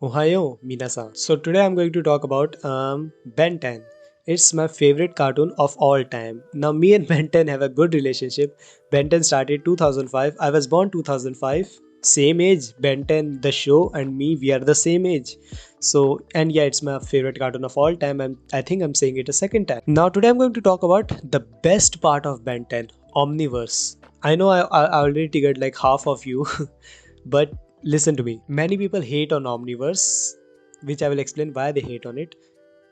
Ohayo, Minasan. So today I'm going to talk about Ben 10. It's my favorite cartoon of all time. Now me and Ben 10 have a good relationship. Ben 10 started 2005. I was born 2005. Same age. Ben 10 the show and me, we are the same age. So and yeah, it's my favorite cartoon of all time. I think I'm saying it a second time. Now today I'm going to talk about the best part of Ben 10, Omniverse. I know I already triggered like half of you, but listen to me. Many people hate on Omniverse, which I will explain why they hate on it.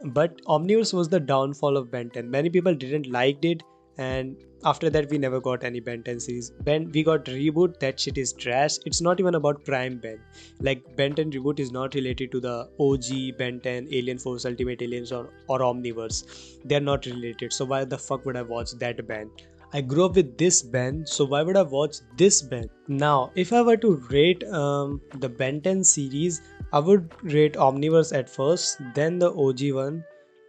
But Omniverse was the downfall of Ben 10. Many people didn't liked it, and after that we never got any Ben 10 series. We got reboot. That shit is trash. It's not even about Prime Ben. Like Ben 10 reboot is not related to the OG Ben 10, Alien Force, Ultimate Aliens, or Omniverse. They are not related. So why the fuck would I watch that Ben? I grew up with this Ben, so why would I watch this Ben? Now, if I were to rate the Ben 10 series, I would rate Omniverse at first, then the OG one,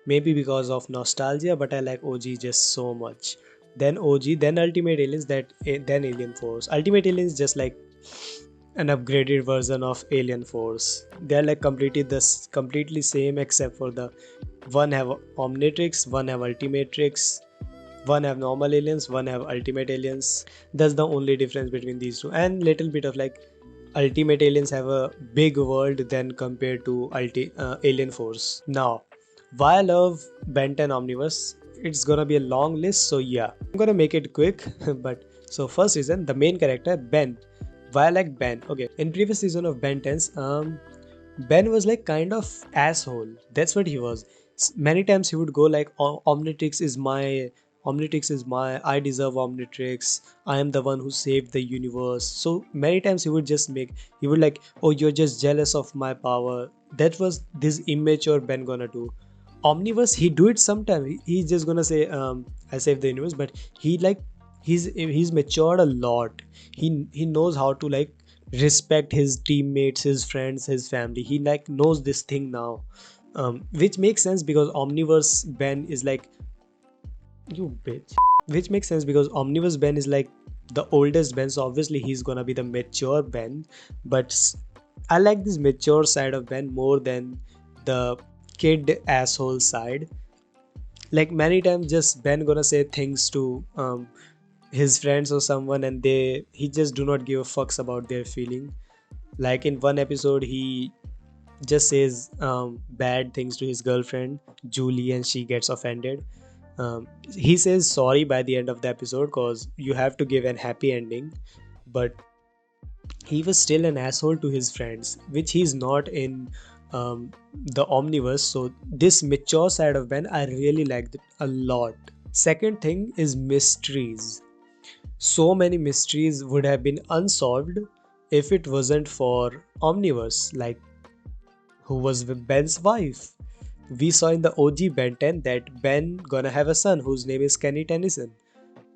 maybe because of nostalgia, but I like OG just so much. Then OG, then Ultimate Aliens, then Alien Force. Ultimate Aliens just like an upgraded version of Alien Force. They're like completely same except for the one have Omnitrix, one have Ultimatrix, one have normal aliens, one have ultimate aliens. That's the only difference between these two, and little bit of like ultimate aliens have a big world than compared to alien force. Now why I love Ben 10 Omniverse, it's gonna be a long list, so yeah, I'm gonna make it quick. But so first reason, the main character Ben. Why I like Ben? Okay, in previous season of Ben 10's, Ben was like kind of asshole. That's what he was. Many times he would go like, Omnitrix is my, Omnitrix is my, I deserve Omnitrix. I am the one who saved the universe." So many times he would like, "Oh, you're just jealous of my power." That was this immature Ben gonna do. Omniverse, he do it sometime. He's just gonna say, "I saved the universe," but he like, he's matured a lot. He knows how to like respect his teammates, his friends, his family. He like knows this thing now, which makes sense because Omniverse Ben is like, you bitch. Which makes sense because Omniverse Ben is like the oldest Ben, so obviously he's gonna be the mature Ben. But I like this mature side of Ben more than the kid asshole side. Like many times, just Ben gonna say things to his friends or someone, and he just do not give a fucks about their feeling. Like in one episode, he just says bad things to his girlfriend Julie, and she gets offended. He says sorry by the end of the episode because you have to give an happy ending, but he was still an asshole to his friends, which he's not in the Omniverse. So this mature side of Ben, I really liked it a lot. Second thing is mysteries. So many mysteries would have been unsolved if it wasn't for Omniverse. Like, who was with Ben's wife? We saw in the OG Ben 10 that Ben gonna have a son whose name is Kenny Tennyson.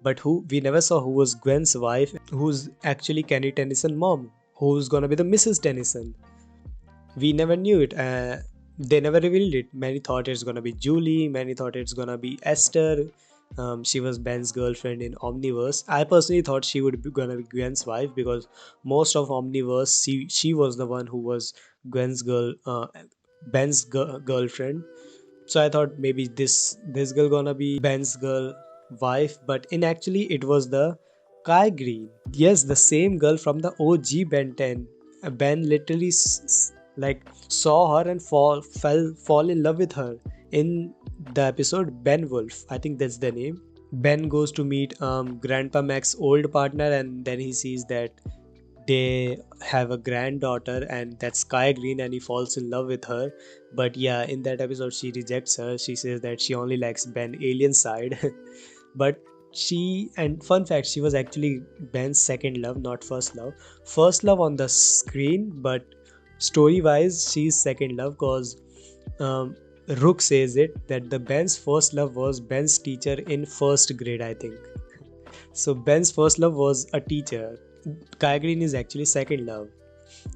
But who we never saw who was Gwen's wife, who's actually Kenny Tennyson mom, who's gonna be the Mrs. Tennyson. We never knew it. They never revealed it. Many thought it's gonna be Julie. Many thought it's gonna be Esther. She was Ben's girlfriend in Omniverse. I personally thought she would be gonna be Gwen's wife because most of Omniverse, she was the one who was Gwen's girlfriend. So I thought maybe this girl gonna be Ben's girl wife, but in actually it was the Kai Green. Yes, the same girl from the OG Ben 10. Ben literally like saw her and fall in love with her in the episode Ben Wolf. I think that's the name. Ben goes to meet Grandpa Mac's old partner, and then he sees that they have a granddaughter, and that's Sky Green, and he falls in love with her. But yeah, in that episode she rejects her. She says that she only likes Ben alien side. But and fun fact, she was actually Ben's second love, not first love. First love on the screen, but story wise she's second love because um, Rook says it that the Ben's first love was Ben's teacher in first grade, I think. So Ben's first love was a teacher. Kai Green is actually second love.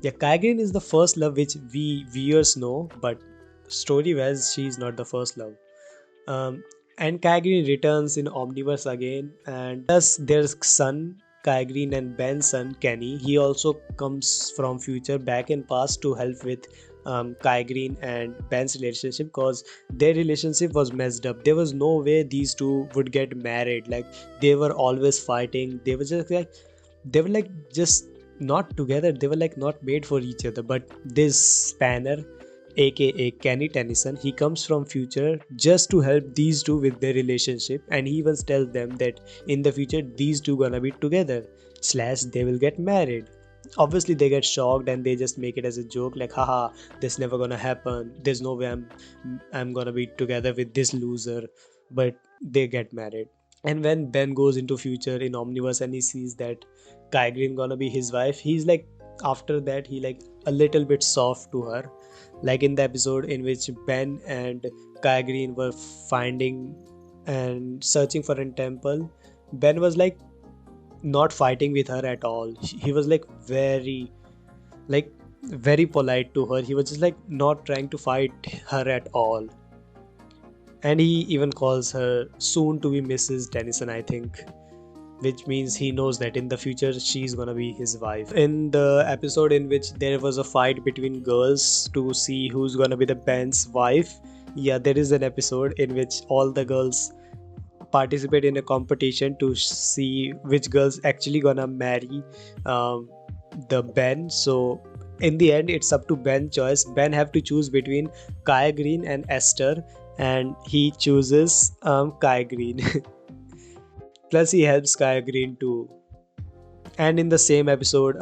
Yeah, Kai Green is the first love which we viewers know, but story wise she is not the first love. Um, and Kai Green returns in Omniverse again, and thus their son Kai Green and Ben's son Kenny. He also comes from future back in past to help with Kai Green and Ben's relationship, because their relationship was messed up. There was no way these two would get married. Like, they were always fighting. They were like just not together. They were like not made for each other. But this Spanner, aka Kenny Tennyson, he comes from future just to help these two with their relationship, and he even tells them that in the future these two gonna be together slash they will get married. Obviously they get shocked and they just make it as a joke, like, haha, this never gonna happen, there's no way I'm gonna be together with this loser. But they get married. And when Ben goes into future in Omniverse and he sees that Kai Green gonna be his wife, he's like, after that he like a little bit soft to her. Like in the episode in which Ben and Kai Green were finding and searching for a temple, Ben was like not fighting with her at all. He was like very polite to her. He was just like not trying to fight her at all. And he even calls her soon to be Mrs. Tennyson, I think, which means he knows that in the future she's gonna be his wife. In the episode in which there was a fight between girls to see who's gonna be the Ben's wife, yeah, there is an episode in which all the girls participate in a competition to see which girls actually gonna marry um, the Ben. So in the end, it's up to Ben's choice. Ben have to choose between Kai Green and Esther, and he chooses Kai Green. Plus, he helps Kai Green too. And in the same episode,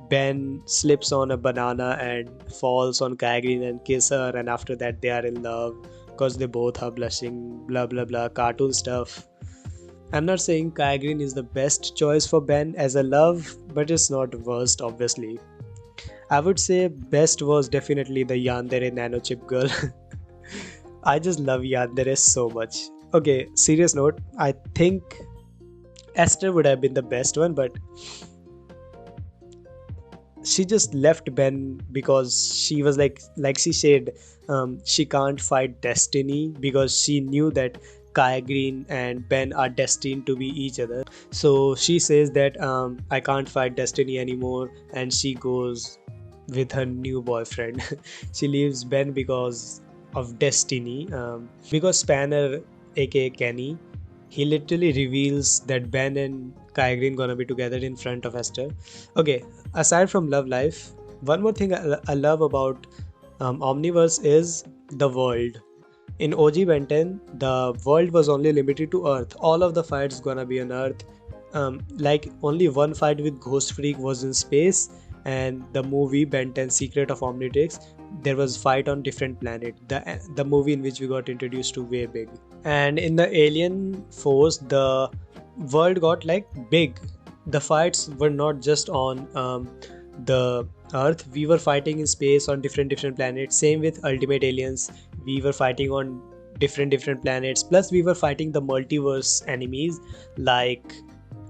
Ben slips on a banana and falls on Kai Green and kiss her, and after that they are in love because they both are blushing. Blah blah blah, cartoon stuff. I'm not saying Kai Green is the best choice for Ben as a love, but it's not worst, obviously. I would say best was definitely the Yandere Nano Chip girl. I just love Yandere so much. Okay, serious note, I think Esther would have been the best one, but she just left Ben because she was like she said, she can't fight destiny because she knew that Kai Green and Ben are destined to be each other. So she says that I can't fight destiny anymore, and she goes with her new boyfriend. She leaves Ben because of destiny. Because Spanner, aka Kenny, he literally reveals that Ben and Kai Green gonna be together in front of Esther. Okay, aside from love life, one more thing I love about Omniverse is the world. In OG Ben 10, the world was only limited to Earth. All of the fights gonna be on Earth. Like only one fight with Ghost Freak was in space, and the movie Ben 10 Secret of Omnitrix, there was fight on different planet. The movie in which we got introduced to way big. And in the Alien Force, the world got like big. The fights were not just on the Earth. We were fighting in space on different planets. Same with Ultimate Aliens. We were fighting on different planets. Plus, we were fighting the multiverse enemies like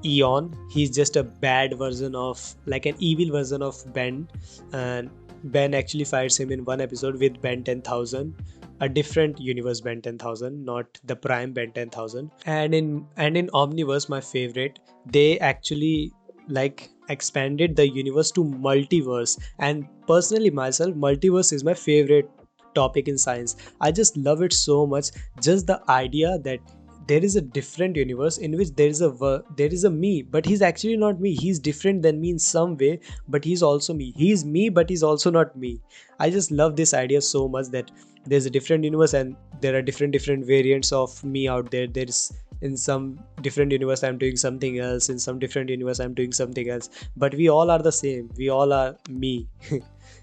Eon. He's just a bad version of, like an evil version of Ben, and Ben actually fights him in one episode with Ben 10,000, a different universe Ben 10,000, not the prime Ben 10,000. And in Omniverse, my favorite, they actually like expanded the universe to multiverse. And personally myself, multiverse is my favorite topic in science. I just love it so much. Just the idea that there is a different universe in which there is a me, but he's actually not me. He's different than me in some way, but he's also me. He's me, but he's also not me. I just love this idea so much, that there's a different universe and there are different variants of me out there. There's, in some different universe I'm doing something else, in some different universe I'm doing something else, but we all are the same. We all are me.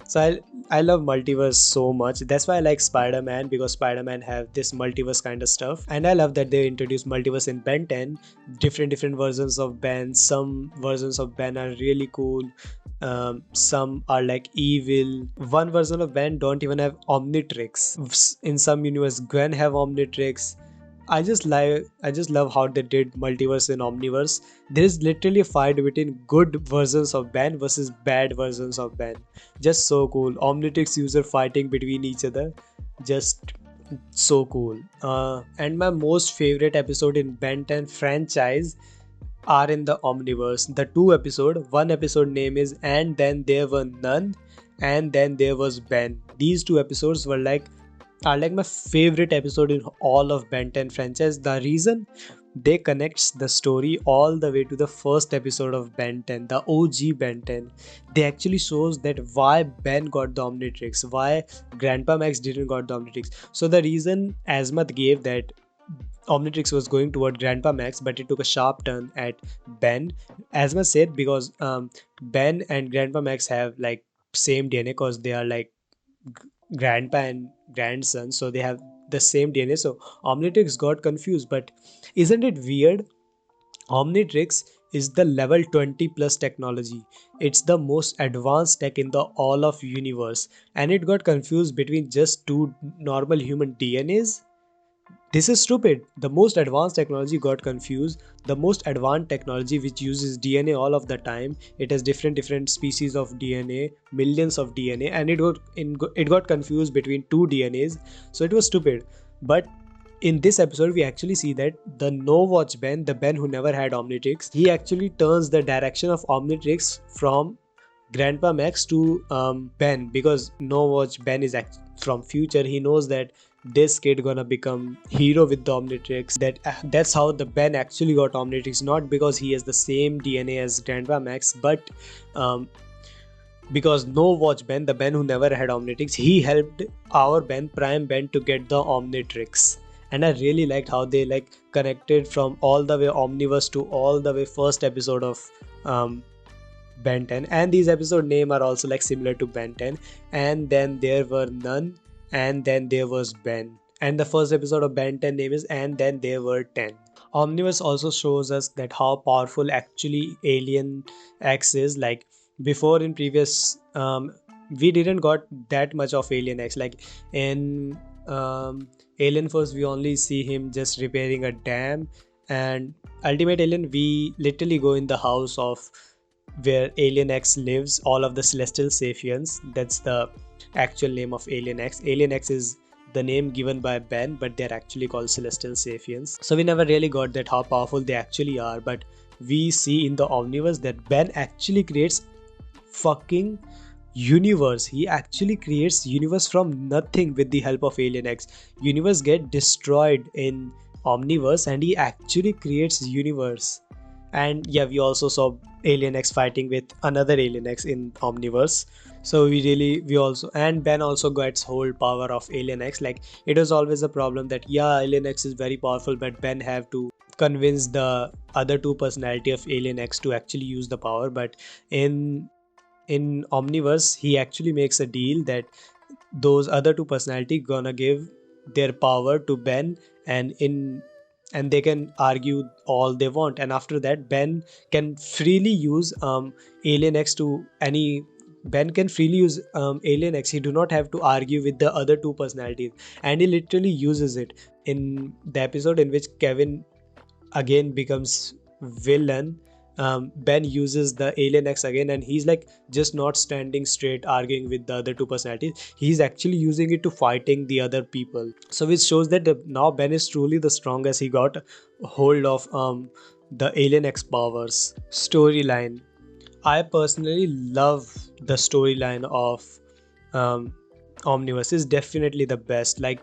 So I love multiverse so much. That's why I like Spider-Man, because Spider-Man have this multiverse kind of stuff. And I love that they introduced multiverse in Ben 10. Different versions of Ben. Some versions of Ben are really cool. Some are like evil. One version of Ben don't even have Omnitrix. In some universe, Gwen have Omnitrix. I just love how they did multiverse in Omniverse. There is literally a fight between good versions of Ben versus bad versions of Ben. Just so cool. Omnitrix user fighting between each other. Just so cool. And my most favorite episode in Ben 10 franchise are in the Omniverse. The two episode. One episode name is And Then There Were None, and then there was Ben. These two episodes are like my favorite episode in all of Ben 10 franchise. The reason they connects the story all the way to the first episode of Ben 10, the OG Ben 10. They actually shows that why Ben got the Omnitrix, why Grandpa Max didn't got the Omnitrix. So the reason Asmat gave that Omnitrix was going toward Grandpa Max, but it took a sharp turn at Ben. Asma said because Ben and Grandpa Max have like same DNA because they are like grandpa and grandson, so they have the same DNA. So Omnitrix got confused, but isn't it weird? Omnitrix is the level 20 plus technology. It's the most advanced tech in the all of universe, and it got confused between just two normal human DNAs. This is stupid. The most advanced technology got confused. The most advanced technology which uses DNA all of the time. It has different species of DNA, millions of DNA, and it got confused between two DNAs. So it was stupid. But in this episode, we actually see that the No Watch Ben, the Ben who never had Omnitrix, he actually turns the direction of Omnitrix from Grandpa Max to Ben, because No Watch Ben is from future. He knows that this kid gonna become hero with the Omnitrix. That's how the Ben actually got Omnitrix, not because he has the same DNA as Grandpa Max, but um, because No Watch Ben, the Ben who never had Omnitrix, he helped our Ben, Prime Ben, to get the Omnitrix. And I really liked how they like connected from all the way Omniverse to all the way first episode of um, Ben 10, and these episode name are also like similar to Ben 10. And then there were none, and then there was Ben, and the first episode of Ben 10 name is and then there were 10. Omniverse also shows us that how powerful actually Alien X is. Like before in previous we didn't got that much of Alien X. Like in Alien Force we only see him just repairing a dam, and Ultimate Alien we literally go in the house of where Alien X lives, all of the Celestial Sapiens. That's the actual name of Alien X. Alien X is the name given by Ben, but they're actually called Celestial Sapiens. So we never really got that how powerful they actually are, but we see in the Omniverse that Ben actually creates fucking universe. He actually creates universe from nothing with the help of Alien X. Universe get destroyed in Omniverse and he actually creates universe. And yeah, we also saw Alien X fighting with another Alien X in Omniverse. So we also, and Ben also gets whole power of Alien X. Like it was always a problem that yeah, Alien X is very powerful, but Ben have to convince the other two personality of Alien X to actually use the power. But in Omniverse he actually makes a deal that those other two personality gonna give their power to Ben, and in and they can argue all they want, and after that Ben can freely use Alien X to any Ben can freely use Alien X. He do not have to argue with the other two personalities, and he literally uses it in the episode in which Kevin again becomes villain. Ben uses the Alien X again, and he's like just not standing straight arguing with the other two personalities. He's actually using it to fighting the other people. So which shows that now Ben is truly the strongest. He got hold of the Alien X powers. Storyline. I personally love the storyline of um, Omniverse. Is definitely the best. Like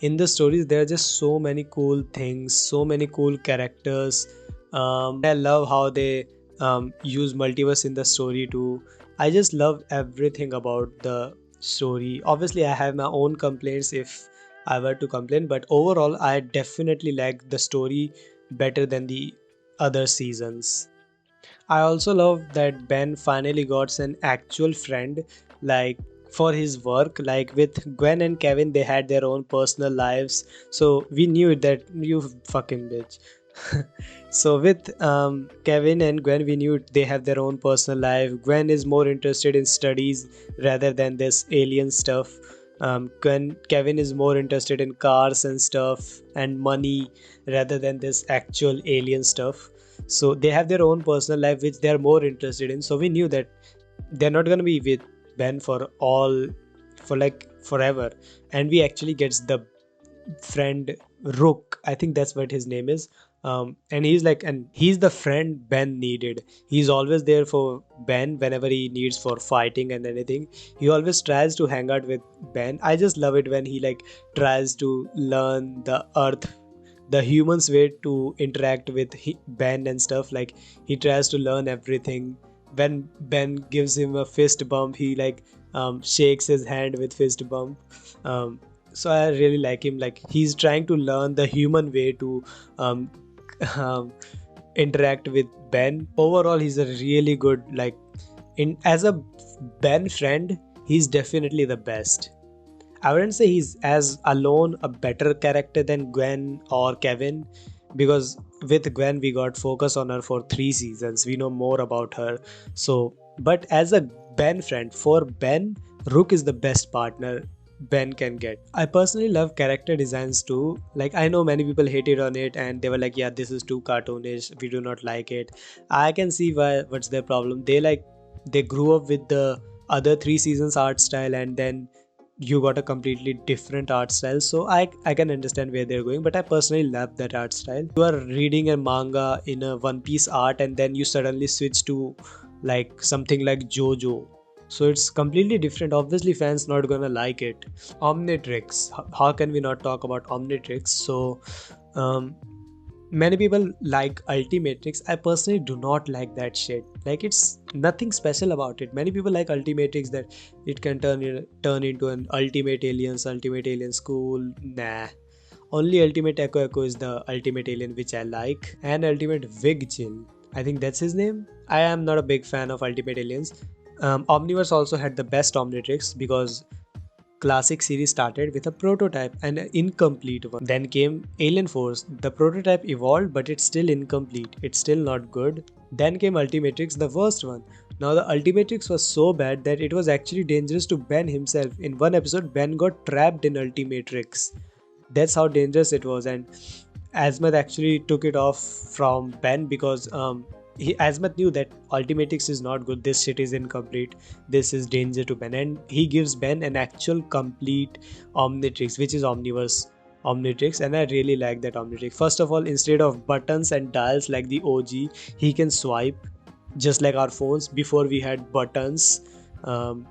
in the stories there are just so many cool things, so many cool characters. I love how they use multiverse in the story too. I just love everything about the story. Obviously I have my own complaints if I were to complain, but overall I definitely like the story better than the other seasons. I also love that Ben finally got an actual friend, like for his work. Like with Gwen and Kevin, they had their own personal lives, so we knew that you fucking bitch. So with Kevin and Gwen, we knew they have their own personal life. Gwen is more interested in studies rather than this alien stuff. Kevin is more interested in cars and stuff and money rather than this actual alien stuff. So they have their own personal life which they are more interested in. So we knew that they're not gonna be with Ben for like forever. And we actually gets the friend Rook. I think that's what his name is. And he's like, and he's the friend Ben needed. He's always there for Ben whenever he needs for fighting and anything. He always tries to hang out with Ben. I just love it when he like tries to learn the earth, the humans way to interact with Ben and stuff. Like he tries to learn everything. When Ben gives him a fist bump, he like shakes his hand with fist bump. So I really like him. Like he's trying to learn the human way to um, um, interact with Ben. Overall, he's a really good like in as a Ben friend. He's definitely the best. I wouldn't say he's as alone a better character than Gwen or Kevin, because with Gwen we got focus on her for 3 seasons. We know more about her. So, but as a Ben friend, for Ben, Rook is the best partner Ben can get. I personally love character designs too. Like I know many people hated on it and they were like, yeah, this is too cartoonish. We do not like it. I can see why what's their problem. They grew up with the other 3 seasons art style, and then you got a completely different art style. So I can understand where they're going, but I personally love that art style. You are reading a manga in a One Piece art and then you suddenly switch to like something like JoJo, so it's completely different. Obviously fans not gonna like it. Omnitrix, how can we not talk about Omnitrix? So um, many people like Ultimatrix. I personally do not like that shit. Like it's nothing special about it. Many people like Ultimatrix, that it can turn into an ultimate alien school. Nah. Only Ultimate Echo Echo is the ultimate alien which I like, and Ultimate Vigil. I think that's his name. I am not a big fan of Ultimate Aliens. Omniverse also had the best Omnitrix because classic series started with a prototype and an incomplete one. Then came Alien Force. The prototype evolved, but it's still incomplete. It's still not good. Then came Ultimatrix, the worst one. Now the Ultimatrix was so bad that it was actually dangerous to Ben himself. In one episode, Ben got trapped in Ultimatrix. That's how dangerous it was, and Asmad actually took it off from Ben because Asmad knew that Ultimatix is not good. This shit is incomplete. This is danger to Ben, and he gives Ben an actual complete Omnitrix, which is Omnitrix, and I really like that Omnitrix. First of all, instead of buttons and dials like the OG, he can swipe just like our phones. Before we had buttons, um,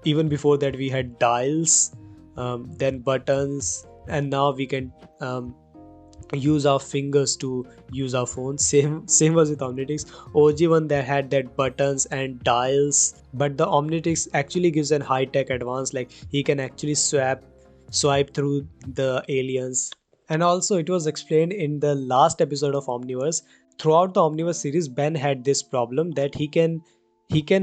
even before that we had dials, then buttons, and now we can use our fingers to use our phone. Same was with Omnitrix. OG one that had that buttons and dials, but the Omnitrix actually gives an high tech advance. Like he can actually swipe through the aliens. And also it was explained in the last episode of Omniverse. Throughout the Omniverse series, Ben had this problem that he can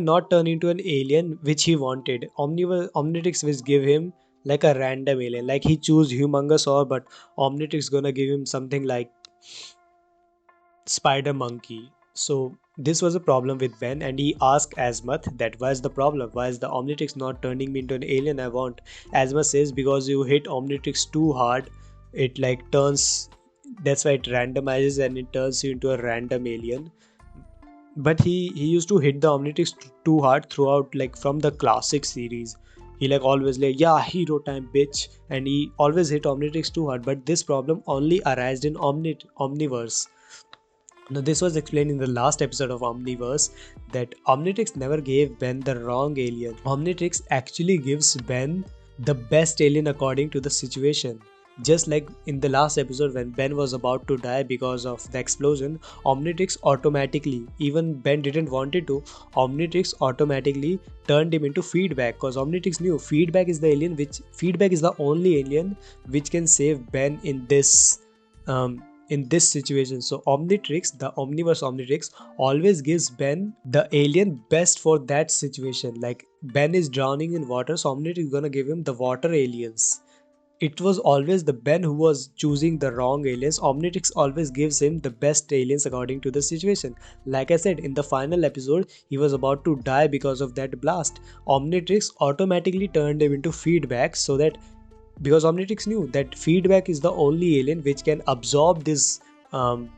not turn into an alien which he wanted. Omnitrix will give him like a random alien. Like he choose humongous or, but Omnitrix gonna give him something like spider monkey. So this was a problem with Ben, and he asked Azmuth that why is the problem? Why is the Omnitrix not turning me into an alien I want? Azmuth says because you hit Omnitrix too hard, it like turns. That's why it randomizes and it turns you into a random alien. But he used to hit the Omnitrix too hard throughout, like from the classic series. He like always like, yeah, hero time bitch, and he always hit Omnitrix too hard. But this problem only arose in Omniverse. Now this was explained in the last episode of Omniverse, that Omnitrix never gave Ben the wrong alien. Omnitrix actually gives Ben the best alien according to the situation. Just like in the last episode when Ben was about to die because of the explosion, Omnitrix automatically, even Ben didn't want it to, Omnitrix automatically turned him into Feedback, because Omnitrix knew Feedback is the alien which Feedback is the only alien which can save Ben in this situation. So Omnitrix, the Omniverse Omnitrix, always gives Ben the alien best for that situation. Like Ben is drowning in water, so Omnitrix is gonna give him the water aliens. It was always the Ben who was choosing the wrong aliens. Omnitrix always gives him the best aliens according to the situation. Like I said, in the final episode, he was about to die because of that blast. Omnitrix automatically turned him into Feedback, so that because Omnitrix knew that Feedback is the only alien which can absorb this um,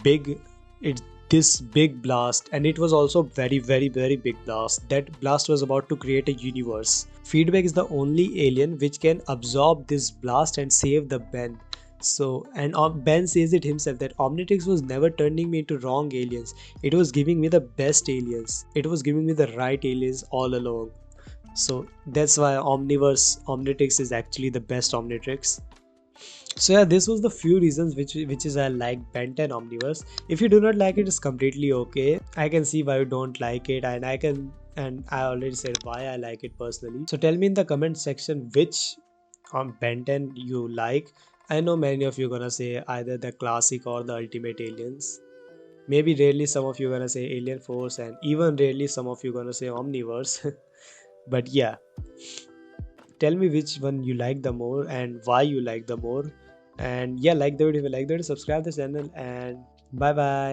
big it this big blast, and it was also very big blast. That blast was about to create a universe. Feedback is the only alien which can absorb this blast and save the Ben. So, and Ben says it himself that Omnitrix was never turning me into wrong aliens. It was giving me the best aliens. It was giving me the right aliens all along. So that's why Omnitrix is actually the best Omnitrix. So yeah, this was the few reasons which is I like Ben 10 Omniverse. If you do not like it, it's completely okay. I can see why you don't like it, and I already said why I like it personally. So tell me in the comment section which Ben 10 you like. I know many of you gonna say either the classic or the ultimate aliens. Maybe rarely some of you gonna say Alien Force, and even rarely some of you gonna say Omniverse. But yeah, tell me which one you like the more and why you like the more. And yeah, like the video if you like the video, subscribe the channel, and bye bye.